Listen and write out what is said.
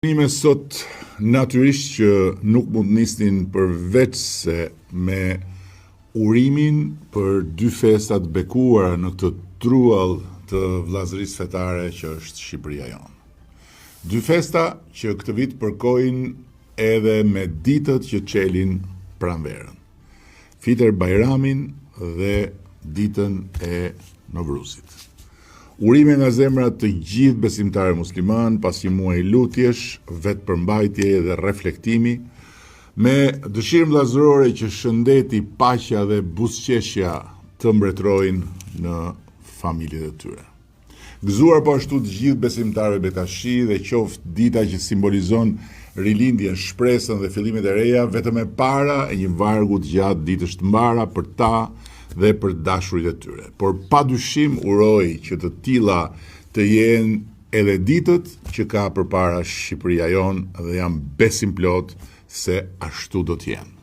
Nime sot natyrisht që nuk mund nisnin përveç se me urimin për dy festat bekuara në këtë truall të vllazërisë fetare që është Shqipëria jonë. Dy festa që këtë vit përkojnë edhe me ditët që çelin pranverën. Fitër Bajramin dhe ditën e Novruzit. Urime nga zemra të gjithë besimtarë musliman, pas një muaji lutjesh, vetëpërmbajtje dhe reflektimi, me dëshirë vllazërore që shëndeti, paqja dhe buzëqeshja të mbretërojnë në familjet e tyre. Gëzuar po ashtu të gjithë besimtarëve betashi dhe qoftë dita që simbolizon rilindjen, shpresën dhe fillimet e reja, vetëm e para e një vargu të gjatë ditësh të mbara për ta dhe për dashurit e tyre. Por padyshim uroj që të tilla të jenë edhe ditët që ka përpara Shqipëria jonë dhe jam besim plot se ashtu do të jenë.